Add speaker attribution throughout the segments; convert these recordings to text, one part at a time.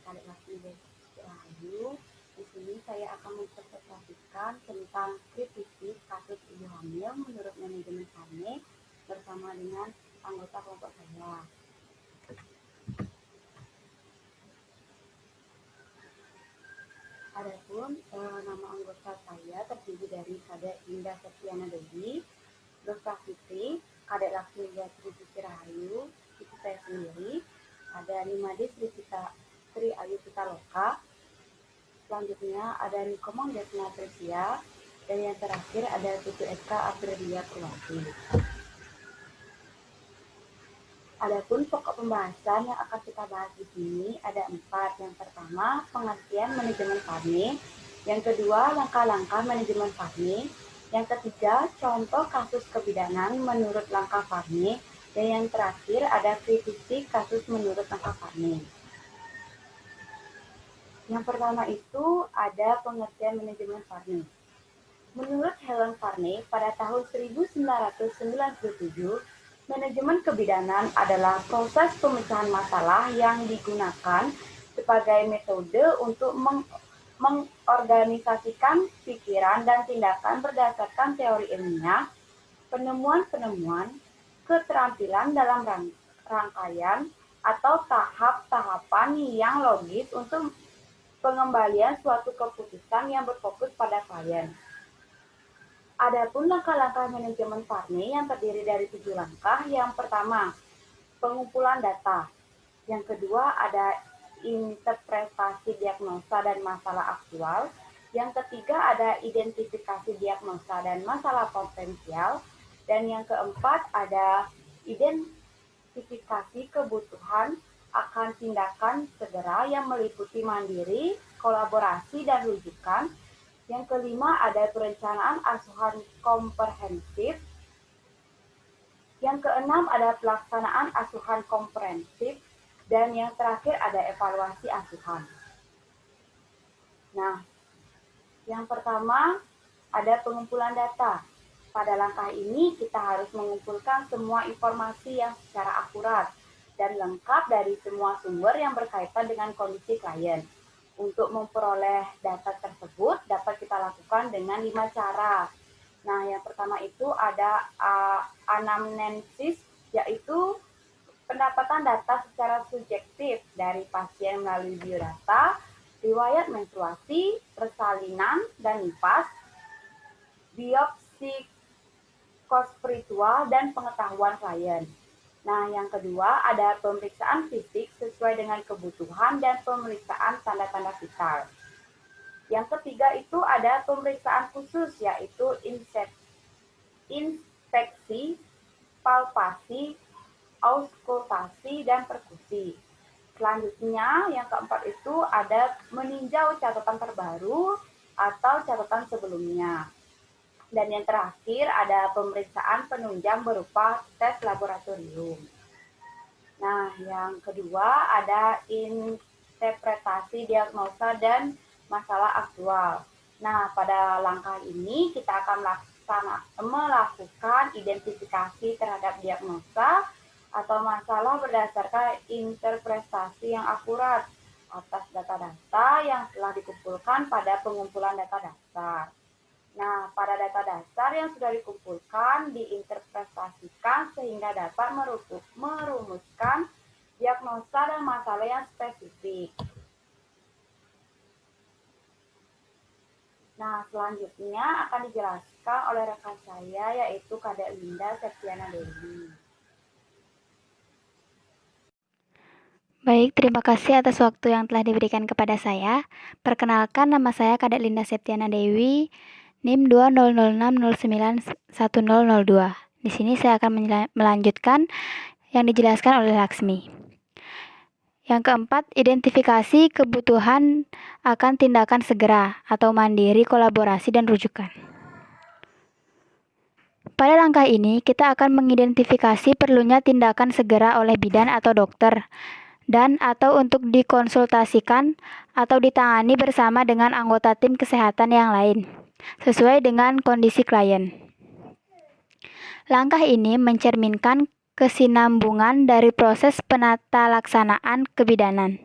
Speaker 1: Kadek Lastri Rahayu. Di sini saya akan mempresentasikan tentang kritisik kasus ibu hamil menurut manajemen Farne bersama dengan anggota kelompok saya. Adapun nama anggota saya terdiri dari Kadek Linda Septiana Dewi, Dr. Fitri, Kadek Lastri Rahayu, itu saya sendiri, ada Nimade Sri Ayu Pitaloka, selanjutnya ada Nikomang Desna Tresia, dan yang terakhir ada Tutu Eka Aprilia Purwati. Adapun pokok pembahasan yang akan kita bahas di sini ada 4. Yang pertama, pengertian manajemen Farne. Yang kedua, langkah-langkah manajemen Farne. Yang ketiga, contoh kasus kebidanan menurut langkah Farne. Dan yang terakhir ada kritisik kasus menurut langkah Farne. Yang pertama itu ada pengertian manajemen Farne. Menurut Helen Farne, pada tahun 1997, manajemen kebidanan adalah proses pemecahan masalah yang digunakan sebagai metode untuk mengorganisasikan pikiran dan tindakan berdasarkan teori ilmiah, penemuan-penemuan, keterampilan dalam rangkaian atau tahap-tahapan yang logis untuk pengembalian suatu keputusan yang berfokus pada klien. Adapun langkah-langkah manajemen Farne yang terdiri dari 7 langkah. Yang pertama, pengumpulan data. Yang kedua, ada interpretasi diagnosa dan masalah aktual. Yang ketiga, ada identifikasi diagnosa dan masalah potensial. Dan yang keempat, ada identifikasi kebutuhan akan tindakan segera yang meliputi mandiri, kolaborasi, dan rujukan. Yang kelima, ada perencanaan asuhan komprehensif. Yang keenam, ada pelaksanaan asuhan komprehensif. Dan yang terakhir, ada evaluasi asuhan. Nah, yang pertama, ada pengumpulan data. Pada langkah ini, kita harus mengumpulkan semua informasi yang secara akurat dan lengkap dari semua sumber yang berkaitan dengan kondisi klien. Untuk memperoleh data tersebut dapat kita lakukan dengan 5 cara. Nah, yang pertama itu ada anamnesis, yaitu pendapatan data secara subjektif dari pasien melalui biodata, riwayat menstruasi, persalinan dan nifas, biopsi psikospiritual, dan pengetahuan klien. Nah, yang kedua ada pemeriksaan fisik sesuai dengan kebutuhan dan pemeriksaan tanda-tanda vital. Yang ketiga itu ada pemeriksaan khusus, yaitu inspeksi, palpasi, auskultasi, dan perkusi. Selanjutnya, yang keempat itu ada meninjau catatan terbaru atau catatan sebelumnya. Dan yang terakhir ada pemeriksaan penunjang berupa tes laboratorium. Nah, yang kedua ada interpretasi diagnosa dan masalah aktual. Nah, pada langkah ini kita akan melakukan identifikasi terhadap diagnosa atau masalah berdasarkan interpretasi yang akurat atas data-data yang telah dikumpulkan pada pengumpulan data dasar. Nah, pada data dasar yang sudah dikumpulkan diinterpretasikan sehingga dapat merumuskan diagnosa dan masalah yang spesifik. Nah, selanjutnya akan dijelaskan oleh rekan saya, yaitu Kadek Linda Septiana Dewi.
Speaker 2: Baik, terima kasih atas waktu yang telah diberikan kepada saya. Perkenalkan, nama saya Kadek Linda Septiana Dewi, NIM 2006091002. Di sini saya akan melanjutkan yang dijelaskan oleh Laksmi. Yang keempat, identifikasi kebutuhan akan tindakan segera atau mandiri, kolaborasi, dan rujukan. Pada langkah ini, kita akan mengidentifikasi perlunya tindakan segera oleh bidan atau dokter dan atau untuk dikonsultasikan atau ditangani bersama dengan anggota tim kesehatan yang lain, sesuai dengan kondisi klien. Langkah ini mencerminkan kesinambungan dari proses penata laksanaan kebidanan.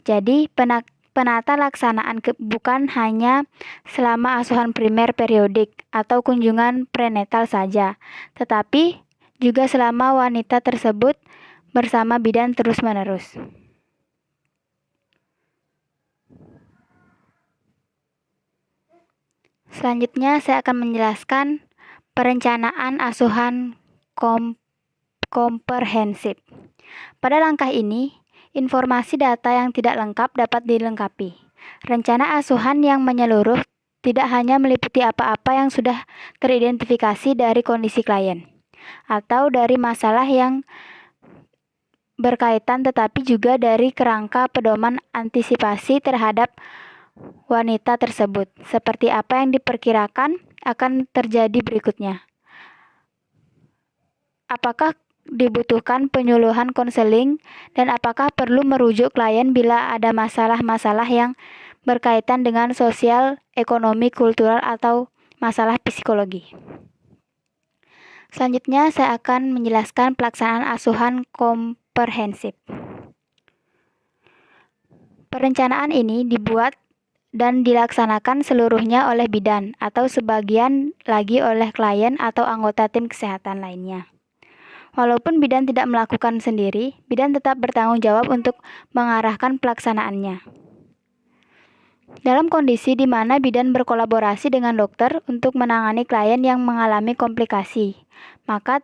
Speaker 2: Jadi, penata laksanaan bukan hanya selama asuhan primer periodik atau kunjungan prenatal saja, tetapi juga selama wanita tersebut bersama bidan terus-menerus. Selanjutnya, saya akan menjelaskan perencanaan asuhan komprehensif. Pada langkah ini, informasi data yang tidak lengkap dapat dilengkapi. Rencana asuhan yang menyeluruh tidak hanya meliputi apa-apa yang sudah teridentifikasi dari kondisi klien atau dari masalah yang berkaitan, tetapi juga dari kerangka pedoman antisipasi terhadap wanita tersebut, seperti apa yang diperkirakan akan terjadi berikutnya. Apakah dibutuhkan penyuluhan konseling dan apakah perlu merujuk klien bila ada masalah-masalah yang berkaitan dengan sosial, ekonomi, kultural, atau masalah psikologi. Selanjutnya, saya akan menjelaskan pelaksanaan asuhan komprehensif. Perencanaan ini dibuat dan dilaksanakan seluruhnya oleh bidan atau sebagian lagi oleh klien atau anggota tim kesehatan lainnya. Walaupun bidan tidak melakukan sendiri, bidan tetap bertanggung jawab untuk mengarahkan pelaksanaannya. Dalam kondisi di mana bidan berkolaborasi dengan dokter untuk menangani klien yang mengalami komplikasi, maka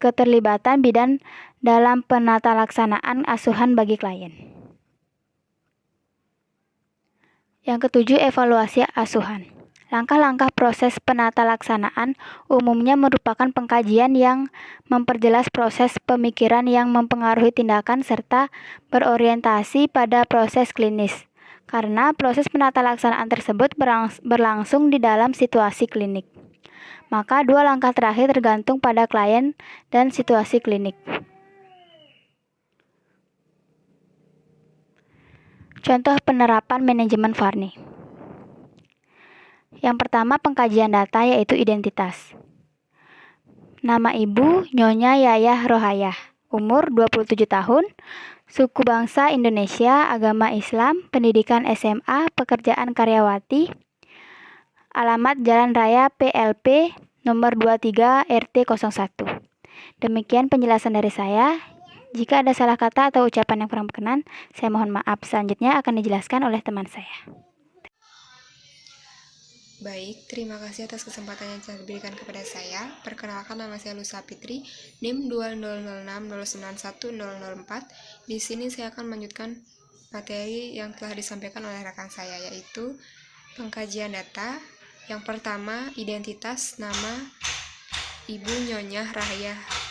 Speaker 2: keterlibatan bidan dalam penata laksanaan asuhan bagi klien. Yang ketujuh, evaluasi asuhan. Langkah-langkah proses penata laksanaan umumnya merupakan pengkajian yang memperjelas proses pemikiran yang mempengaruhi tindakan serta berorientasi pada proses klinis, karena proses penata laksanaan tersebut berlangsung di dalam situasi klinik. Maka dua langkah terakhir tergantung pada klien dan situasi klinik. Contoh penerapan manajemen Varney. Yang pertama, pengkajian data yaitu identitas. Nama ibu Nyonya Yayah Rohayah, umur 27 tahun, suku bangsa Indonesia, agama Islam, pendidikan SMA, pekerjaan karyawati, alamat Jalan Raya PLP nomor 23 RT 01. Demikian penjelasan dari saya. Jika ada salah kata atau ucapan yang kurang berkenan, saya mohon maaf. Selanjutnya akan dijelaskan oleh teman saya.
Speaker 3: Baik, terima kasih atas kesempatan yang telah diberikan kepada saya. Perkenalkan, nama saya Lusa Fitri, NIM 2006091004. Di sini saya akan melanjutkan materi yang telah disampaikan oleh rekan saya, yaitu pengkajian data. Yang pertama, identitas. Nama Ibu Nyonya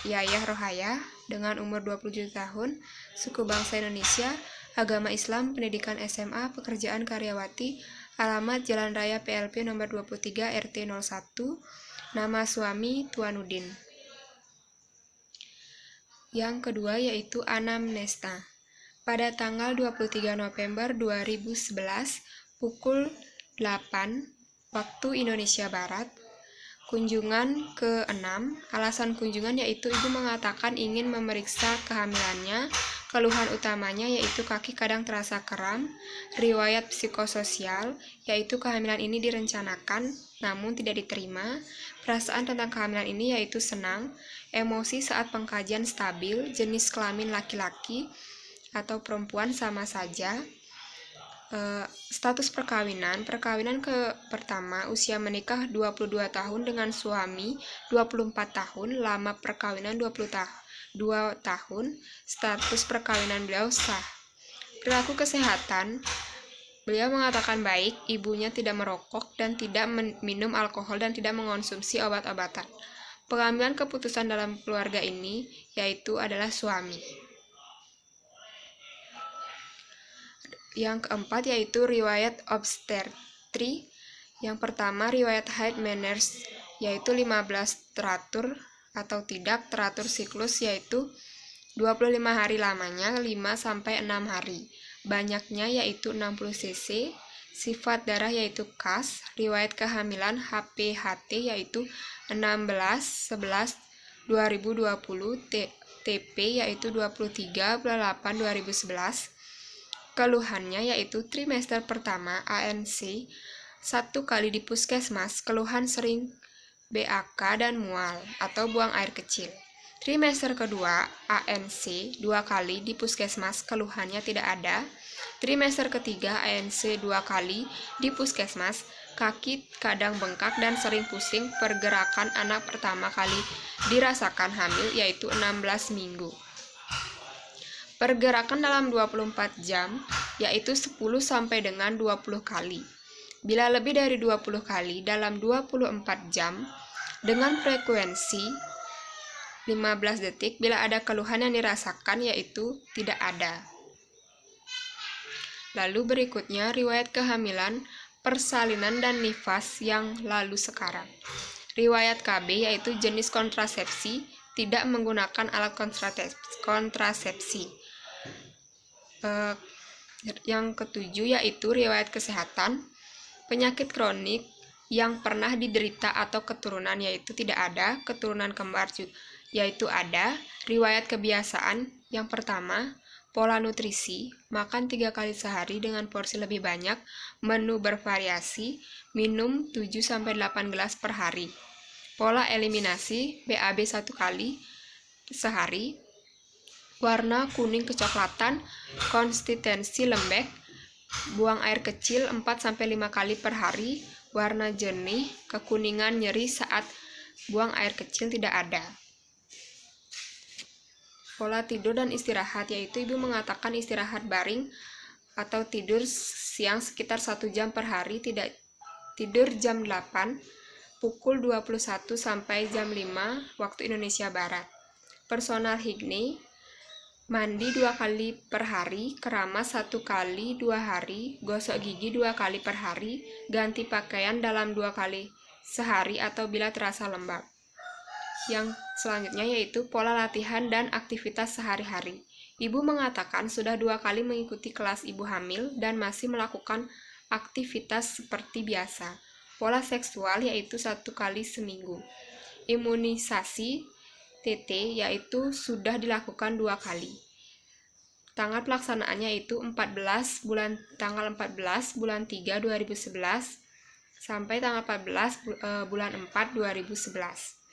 Speaker 3: Yayah Rohayah dengan umur 27 tahun, suku bangsa Indonesia, agama Islam, pendidikan SMA, pekerjaan karyawati, alamat Jalan Raya PLP nomor 23 RT 01, nama suami Tuanudin. Yang kedua yaitu anamnesta. Pada tanggal 23 November 2011 pukul 8 waktu Indonesia Barat, kunjungan ke-6. Alasan kunjungan yaitu ibu mengatakan ingin memeriksa kehamilannya. Keluhan utamanya yaitu kaki kadang terasa kram. Riwayat psikososial yaitu kehamilan ini direncanakan namun tidak diterima. Perasaan tentang kehamilan ini yaitu senang. Emosi saat pengkajian stabil. Jenis kelamin laki-laki atau perempuan sama saja. Status perkawinan pertama, usia menikah 22 tahun dengan suami 24 tahun, lama perkawinan 2 tahun, status perkawinan beliau sah. Perilaku kesehatan, beliau mengatakan baik, ibunya tidak merokok dan tidak minum alkohol dan tidak mengonsumsi obat-obatan. Pengambilan keputusan dalam keluarga ini yaitu adalah suami. Yang keempat yaitu riwayat obstetri. Yang pertama, riwayat haid meners yaitu 15 teratur atau tidak teratur siklus yaitu 25 hari lamanya 5-6 hari. Banyaknya yaitu 60 cc. Sifat darah yaitu KAS. Riwayat kehamilan HPHT yaitu 16/11/2020. TP yaitu 23/8/2011. Keluhannya yaitu trimester pertama ANC 1 kali di puskesmas, keluhan sering BAK dan mual atau buang air kecil. Trimester kedua ANC 2 kali di puskesmas, keluhannya tidak ada. Trimester ketiga ANC 2 kali di puskesmas, kaki kadang bengkak dan sering pusing. Pergerakan anak pertama kali dirasakan hamil yaitu 16 minggu. Pergerakan dalam 24 jam yaitu 10 sampai dengan 20 kali. Bila lebih dari 20 kali dalam 24 jam dengan frekuensi 15 detik, bila ada keluhan yang dirasakan yaitu tidak ada. Lalu berikutnya riwayat kehamilan, persalinan dan nifas yang lalu sekarang. Riwayat KB yaitu jenis kontrasepsi, tidak menggunakan alat kontrasepsi. Yang ketujuh yaitu riwayat kesehatan, penyakit kronik yang pernah diderita atau keturunan yaitu tidak ada, keturunan kembar yaitu ada. Riwayat kebiasaan yang pertama, pola nutrisi, makan 3 kali sehari dengan porsi lebih banyak, menu bervariasi, minum 7-8 gelas per hari. Pola eliminasi, BAB 1 kali sehari, warna kuning kecoklatan, konsistensi lembek, buang air kecil 4-5 kali per hari, warna jernih, kekuningan, nyeri saat buang air kecil tidak ada. Pola tidur dan istirahat yaitu ibu mengatakan istirahat baring atau tidur siang sekitar 1 jam per hari, tidak tidur jam 8, pukul 21 sampai jam 5 waktu Indonesia Barat. Personal hygiene, mandi 2 kali per hari, keramas 1 kali 2 hari, gosok gigi 2 kali per hari, ganti pakaian dalam 2 kali sehari atau bila terasa lembab. Yang selanjutnya yaitu pola latihan dan aktivitas sehari-hari. Ibu mengatakan sudah 2 kali mengikuti kelas ibu hamil dan masih melakukan aktivitas seperti biasa. Pola seksual yaitu 1 kali seminggu. Imunisasi TT yaitu sudah dilakukan 2 kali. Tanggal pelaksanaannya itu tanggal 14 bulan 3 2011 sampai tanggal 14 bulan 4 2011.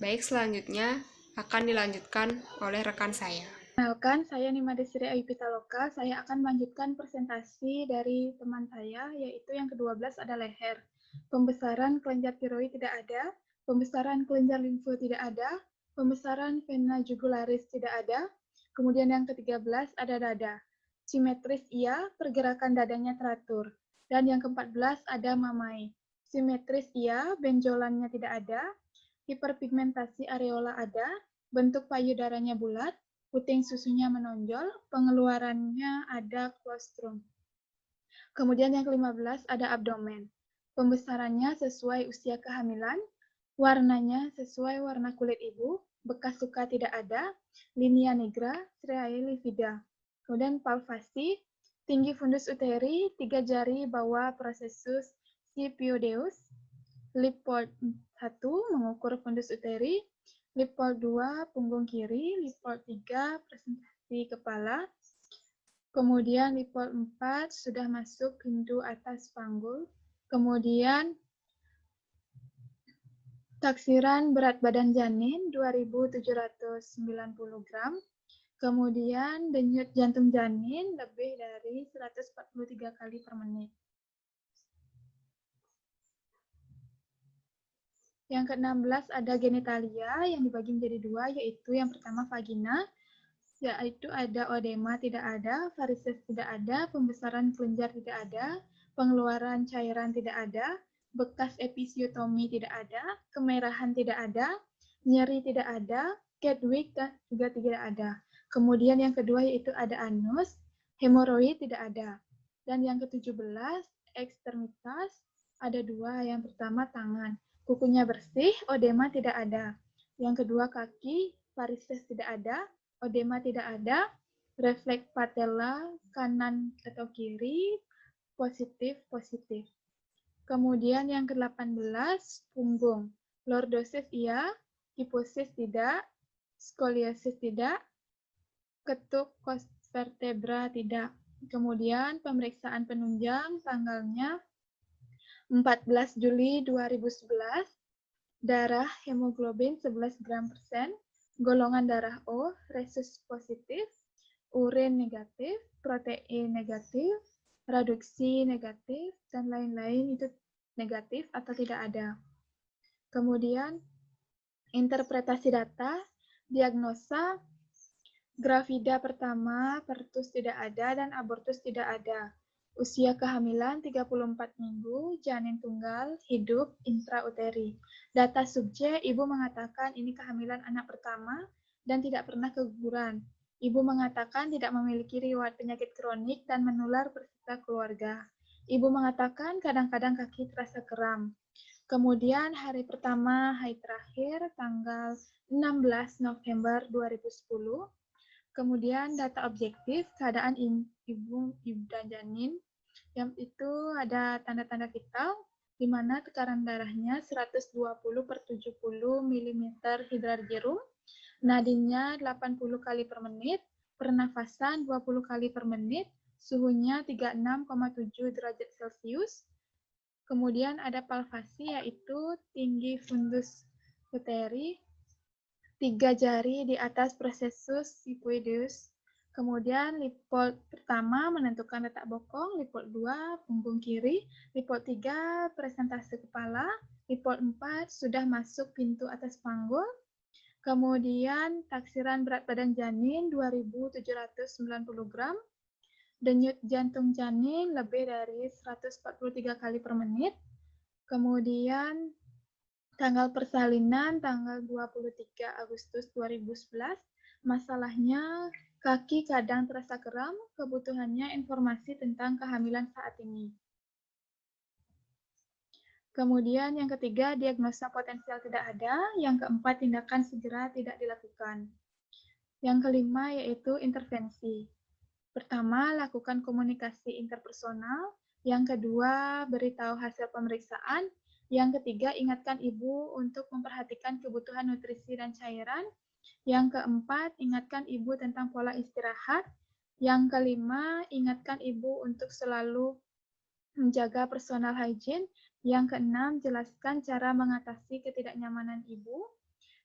Speaker 3: Baik, selanjutnya akan dilanjutkan oleh rekan saya.
Speaker 4: Kenalkan, saya Nima Desri Ayu Pitaloka. Saya akan melanjutkan presentasi dari teman saya, yaitu yang ke-12 ada leher. Pembesaran kelenjar tiroid tidak ada, pembesaran kelenjar limfu tidak ada, pembesaran vena jugularis tidak ada, kemudian yang ke-13 ada dada. Simetris iya, pergerakan dadanya teratur. Dan yang ke-14 ada mamai. Simetris iya, benjolannya tidak ada, hiperpigmentasi areola ada, bentuk payudaranya bulat, puting susunya menonjol, pengeluarannya ada klostrum. Kemudian yang ke-15 ada abdomen. Pembesarannya sesuai usia kehamilan, warnanya sesuai warna kulit ibu, bekas luka tidak ada, linea nigra, striae livida. Kemudian palpasi, tinggi fundus uteri, 3 jari bawah prosesus scipiodeus, Lipol 1 mengukur fundus uteri, Lipol 2 punggung kiri, Lipol 3 presentasi kepala, kemudian Lipol 4 sudah masuk pintu atas panggul, kemudian taksiran berat badan janin 2.790 gram, kemudian denyut jantung janin lebih dari 143 kali per menit. Yang ke-16 ada genitalia yang dibagi menjadi 2, yaitu yang pertama vagina, yaitu ada odema tidak ada, varises tidak ada, pembesaran kelenjar tidak ada, pengeluaran cairan tidak ada, bekas episiotomi tidak ada, kemerahan tidak ada, nyeri tidak ada, Kedwick juga tidak ada. Kemudian yang kedua yaitu ada anus, hemoroid tidak ada. Dan yang ke-17 ekstremitas ada 2, yang pertama tangan. Kukunya bersih, odema tidak ada. Yang kedua kaki, varises tidak ada, odema tidak ada, refleks patella kanan atau kiri, positif. Kemudian yang ke-18, punggung. Lordosis iya, hiposis tidak, skoliosis tidak, ketuk vertebra tidak. Kemudian pemeriksaan penunjang tanggalnya 14 Juli 2011, darah hemoglobin 11 gram %, golongan darah O, resus positif, urin negatif, protein negatif, reduksi negatif, dan lain-lain itu negatif atau tidak ada. Kemudian interpretasi data, diagnosa gravida pertama, pertus tidak ada, dan abortus tidak ada. Usia kehamilan 34 minggu, janin tunggal, hidup, intrauteri. Data subjek, ibu mengatakan ini kehamilan anak pertama dan tidak pernah keguguran. Ibu mengatakan tidak memiliki riwayat penyakit kronik dan menular bersama keluarga. Ibu mengatakan kadang-kadang kaki terasa kram. Kemudian hari pertama, hari terakhir, tanggal 16 November 2010. Kemudian data objektif, keadaan ibu dan janin, yang itu ada tanda-tanda vital, di mana tekanan darahnya 120/70 mm hidrargyrum, nadinya 80 kali per menit, pernafasan 20 kali per menit, suhunya 36,7 derajat Celcius. Kemudian ada palpasi, yaitu tinggi fundus uteri, 3 jari di atas processus sifoideus. Kemudian lipod pertama menentukan letak bokong, lipod 2 punggung kiri, lipod 3 presentase kepala, lipod 4 sudah masuk pintu atas panggul. Kemudian taksiran berat badan janin 2.790 gram, denyut jantung janin lebih dari 143 kali per menit. Kemudian tanggal persalinan tanggal 23 Agustus 2011. Masalahnya kaki kadang terasa kram, kebutuhannya informasi tentang kehamilan saat ini. Kemudian yang ketiga, diagnosa potensial tidak ada. Yang keempat, tindakan segera tidak dilakukan. Yang kelima yaitu intervensi. Pertama, lakukan komunikasi interpersonal. Yang kedua, beritahu hasil pemeriksaan. Yang ketiga, ingatkan ibu untuk memperhatikan kebutuhan nutrisi dan cairan. Yang keempat, ingatkan ibu tentang pola istirahat. Yang kelima, ingatkan ibu untuk selalu menjaga personal hygiene. Yang keenam, jelaskan cara mengatasi ketidaknyamanan ibu.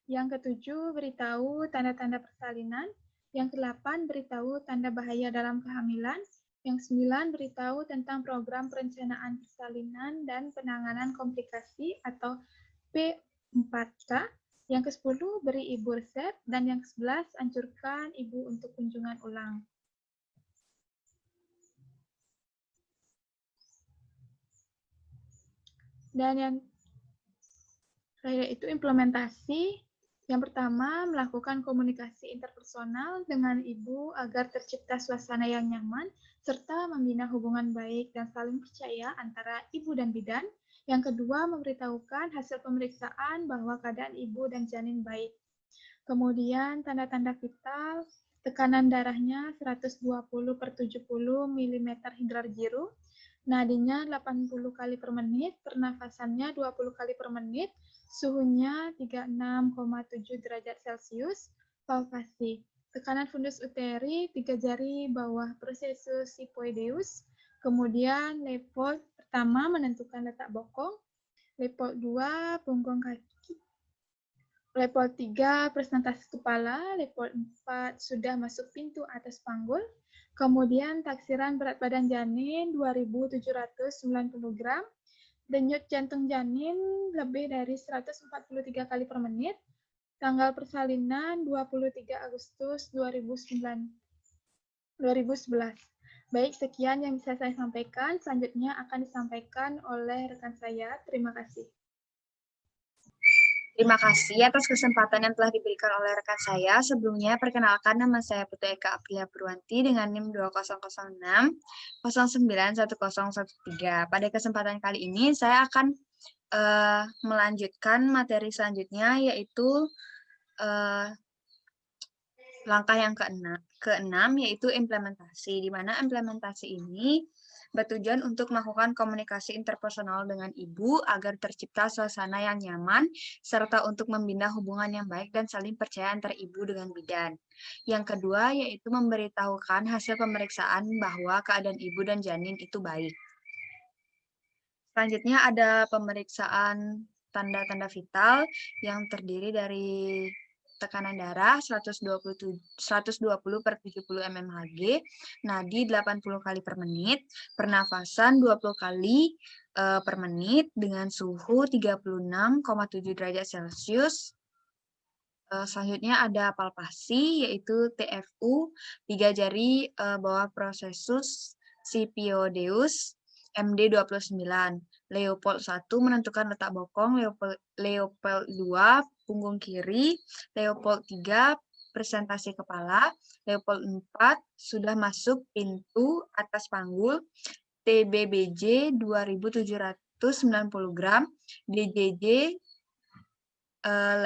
Speaker 4: Yang ketujuh, beritahu tanda-tanda persalinan. Yang kedelapan, beritahu tanda bahaya dalam kehamilan. Yang sembilan, beritahu tentang program perencanaan persalinan dan penanganan komplikasi atau P4K. Yang ke-10, beri ibu resep. Dan yang ke-11, anjurkan ibu untuk kunjungan ulang. Dan yang terakhir itu implementasi. Yang pertama, melakukan komunikasi interpersonal dengan ibu agar tercipta suasana yang nyaman, serta membina hubungan baik dan saling percaya antara ibu dan bidan. Yang kedua, memberitahukan hasil pemeriksaan bahwa keadaan ibu dan janin baik. Kemudian, tanda-tanda vital, tekanan darahnya 120/70 mm hidrargyrum, nadinya 80 kali per menit, pernafasannya 20 kali per menit, suhunya 36,7 derajat Celcius, palpasi. Tekanan fundus uteri, 3 jari bawah processus sifoideus. Kemudian lepod pertama menentukan letak bokong, lepod 2 punggung kaki, lepod 3 presentasi kepala, lepod 4 sudah masuk pintu atas panggul. Kemudian taksiran berat badan janin 2.790 gram, denyut jantung janin lebih dari 143 kali per menit, tanggal persalinan 23 Agustus 2011. Baik, sekian yang bisa saya sampaikan. Selanjutnya akan disampaikan oleh rekan saya. Terima kasih.
Speaker 5: Terima kasih atas kesempatan yang telah diberikan oleh rekan saya. Sebelumnya, perkenalkan nama saya Putu Eka Aprilia Purwanti dengan NIM 2006 091013. Pada kesempatan kali ini, saya akan melanjutkan materi selanjutnya, yaitu langkah yang keenam, yaitu implementasi. Di mana implementasi ini bertujuan untuk melakukan komunikasi interpersonal dengan ibu agar tercipta suasana yang nyaman, serta untuk membina hubungan yang baik dan saling percaya antara ibu dengan bidan. Yang kedua yaitu memberitahukan hasil pemeriksaan bahwa keadaan ibu dan janin itu baik. Selanjutnya ada pemeriksaan tanda-tanda vital yang terdiri dari tekanan darah 120/70 mmHg, nadi 80 kali per menit, pernafasan 20 kali per menit dengan suhu 36,7 derajat Celcius. Selanjutnya ada palpasi yaitu TFU 3 jari bawah prosesus Scipiodeus MD 29. Leopold 1 menentukan letak bokong, Leopold 2 punggung kiri, Leopold 3 presentasi kepala, Leopold 4 sudah masuk pintu atas panggul, TBBJ 2790 gram, DJJ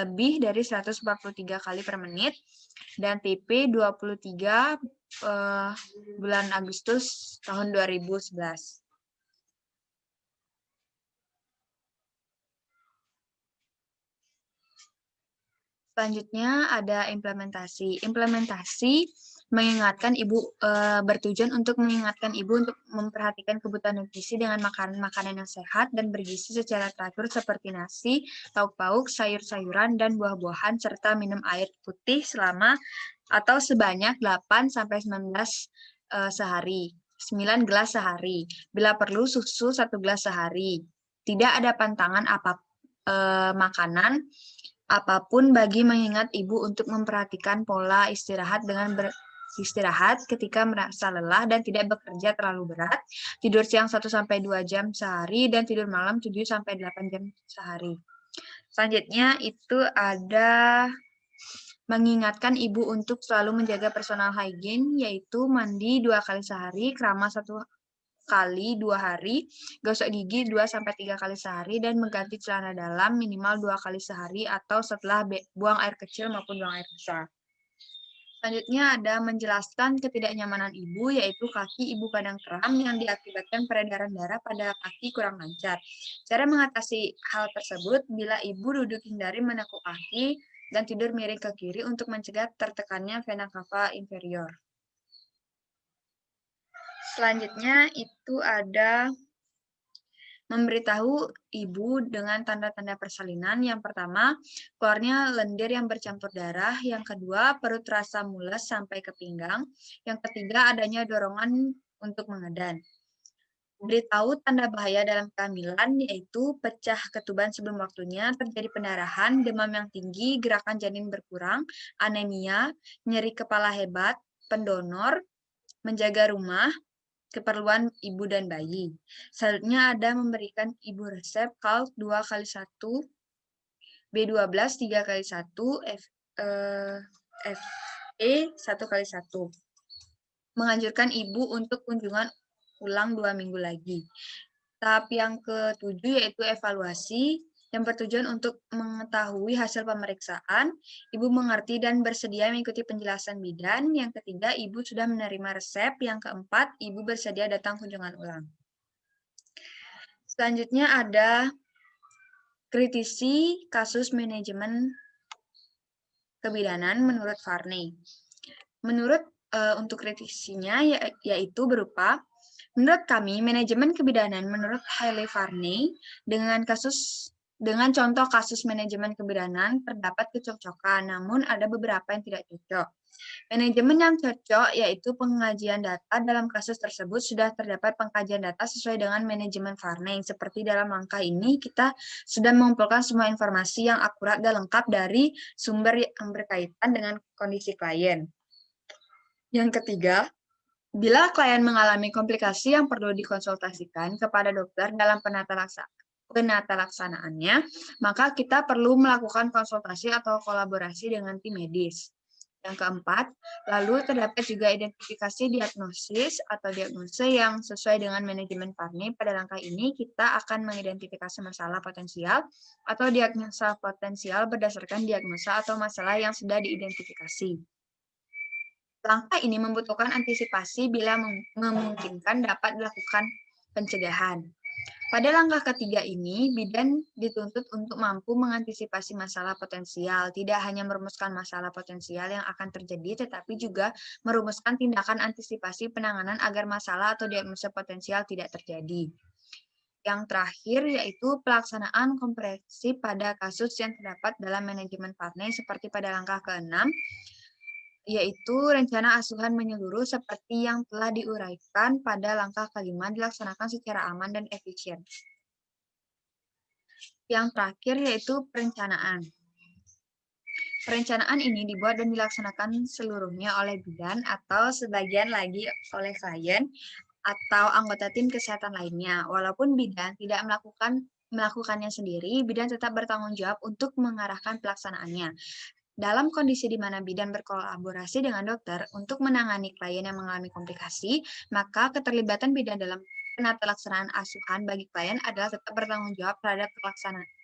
Speaker 5: lebih dari 143 kali per menit, dan TP 23 bulan Agustus tahun 2011. Selanjutnya ada implementasi. Implementasi mengingatkan ibu bertujuan untuk mengingatkan ibu untuk memperhatikan kebutuhan nutrisi dengan makanan yang sehat dan bergizi secara teratur seperti nasi, lauk pauk, sayur-sayuran dan buah-buahan serta minum air putih selama atau sebanyak 8 sampai 19 sehari. 9 gelas sehari. Bila perlu susu 1 gelas sehari. Tidak ada pantangan makanan apapun bagi mengingat ibu untuk memperhatikan pola istirahat dengan beristirahat ketika merasa lelah dan tidak bekerja terlalu berat, tidur siang 1-2 jam sehari, dan tidur malam 7-8 jam sehari. Selanjutnya itu ada mengingatkan ibu untuk selalu menjaga personal hygiene, yaitu mandi 2 kali sehari, keramas 1 kali 2 hari, gosok gigi 2-3 kali sehari, dan mengganti celana dalam minimal 2 kali sehari atau setelah buang air kecil maupun buang air besar. Selanjutnya ada menjelaskan ketidaknyamanan ibu, yaitu kaki ibu kadang kram yang diakibatkan peredaran darah pada kaki kurang lancar. Cara mengatasi hal tersebut, bila ibu duduk hindari menekuk kaki dan tidur miring ke kiri untuk mencegah tertekannya vena cava inferior. Selanjutnya itu ada memberitahu ibu dengan tanda-tanda persalinan. Yang pertama, keluarnya lendir yang bercampur darah. Yang kedua, perut terasa mules sampai ke pinggang. Yang ketiga, adanya dorongan untuk mengedan. Beritahu tanda bahaya dalam kehamilan, yaitu pecah ketuban sebelum waktunya, terjadi pendarahan, demam yang tinggi, gerakan janin berkurang, anemia, nyeri kepala hebat, pendonor, menjaga rumah, keperluan ibu dan bayi. Selanjutnya ada memberikan ibu resep KALK 2x1, B12 3x1, FE 1x1. Menganjurkan ibu untuk kunjungan ulang 2 minggu lagi. Tahap yang ke-7 yaitu evaluasi, yang bertujuan untuk mengetahui hasil pemeriksaan, ibu mengerti dan bersedia mengikuti penjelasan bidan. Yang ketiga, ibu sudah menerima resep. Yang keempat, ibu bersedia datang kunjungan ulang. Selanjutnya ada kritisi kasus manajemen kebidanan menurut Varney. Untuk kritisinya yaitu berupa, menurut kami, manajemen kebidanan menurut Hailey Varney dengan contoh kasus manajemen kebidanan terdapat kecocokan, namun ada beberapa yang tidak cocok. Manajemen yang cocok yaitu pengajian data. Dalam kasus tersebut sudah terdapat pengkajian data sesuai dengan manajemen Varney. Seperti dalam langkah ini, kita sudah mengumpulkan semua informasi yang akurat dan lengkap dari sumber yang berkaitan dengan kondisi klien. Yang ketiga, bila klien mengalami komplikasi yang perlu dikonsultasikan kepada dokter dalam penata laksanaannya, maka kita perlu melakukan konsultasi atau kolaborasi dengan tim medis. Yang keempat, lalu terdapat juga identifikasi diagnosis atau diagnose yang sesuai dengan manajemen Varney. Pada langkah ini, kita akan mengidentifikasi masalah potensial atau diagnosa potensial berdasarkan diagnosa atau masalah yang sudah diidentifikasi. Langkah ini membutuhkan antisipasi bila memungkinkan dapat dilakukan pencegahan. Pada langkah ketiga ini, bidan dituntut untuk mampu mengantisipasi masalah potensial, tidak hanya merumuskan masalah potensial yang akan terjadi, tetapi juga merumuskan tindakan antisipasi penanganan agar masalah atau diagnosa potensial tidak terjadi. Yang terakhir yaitu pelaksanaan komprehensif pada kasus yang terdapat dalam manajemen partner seperti pada langkah ke-6, yaitu rencana asuhan menyeluruh seperti yang telah diuraikan pada langkah ke-5 dilaksanakan secara aman dan efisien. Yang terakhir yaitu perencanaan. Perencanaan ini dibuat dan dilaksanakan seluruhnya oleh bidan atau sebagian lagi oleh klien atau anggota tim kesehatan lainnya. Walaupun bidan tidak melakukannya sendiri, bidan tetap bertanggung jawab untuk mengarahkan pelaksanaannya. Dalam kondisi di mana bidan berkolaborasi dengan dokter untuk menangani klien yang mengalami komplikasi, maka keterlibatan bidan dalam penata laksanaan asuhan bagi klien adalah tetap bertanggung jawab terhadap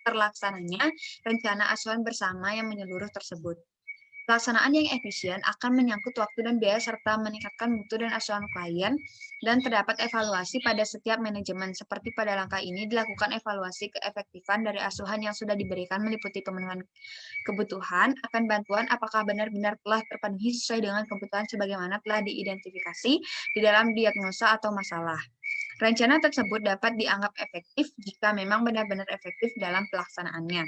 Speaker 5: terlaksananya rencana asuhan bersama yang menyeluruh tersebut. Pelaksanaan yang efisien akan menyangkut waktu dan biaya serta meningkatkan mutu dan asuhan klien, dan terdapat evaluasi pada setiap manajemen. Seperti pada langkah ini dilakukan evaluasi keefektifan dari asuhan yang sudah diberikan meliputi pemenuhan kebutuhan akan bantuan apakah benar-benar telah terpenuhi sesuai dengan kebutuhan sebagaimana telah diidentifikasi di dalam diagnosa atau masalah. Rencana tersebut dapat dianggap efektif jika memang benar-benar efektif dalam pelaksanaannya.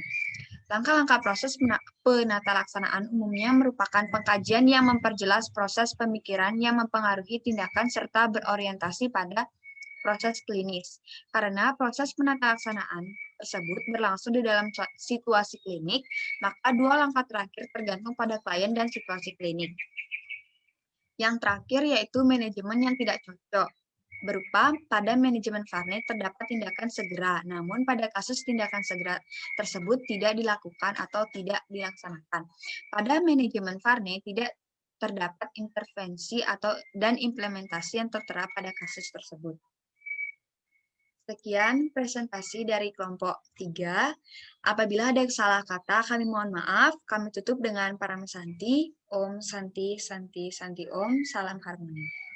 Speaker 5: Langkah-langkah proses penata laksanaan umumnya merupakan pengkajian yang memperjelas proses pemikiran yang mempengaruhi tindakan serta berorientasi pada proses klinis. Karena proses penata laksanaan tersebut berlangsung di dalam situasi klinik, maka dua langkah terakhir tergantung pada klien dan situasi klinik. Yang terakhir yaitu manajemen yang tidak cocok. Berupa pada manajemen Farnet terdapat tindakan segera, namun pada kasus tindakan segera tersebut tidak dilakukan atau tidak dilaksanakan. Pada manajemen Farnet tidak terdapat intervensi dan implementasi yang tertera pada kasus tersebut. Sekian presentasi dari kelompok 3. Apabila ada salah kata, kami mohon maaf. Kami tutup dengan Paramasanti. Om Santi Santi Santi Om. Salam harmoni.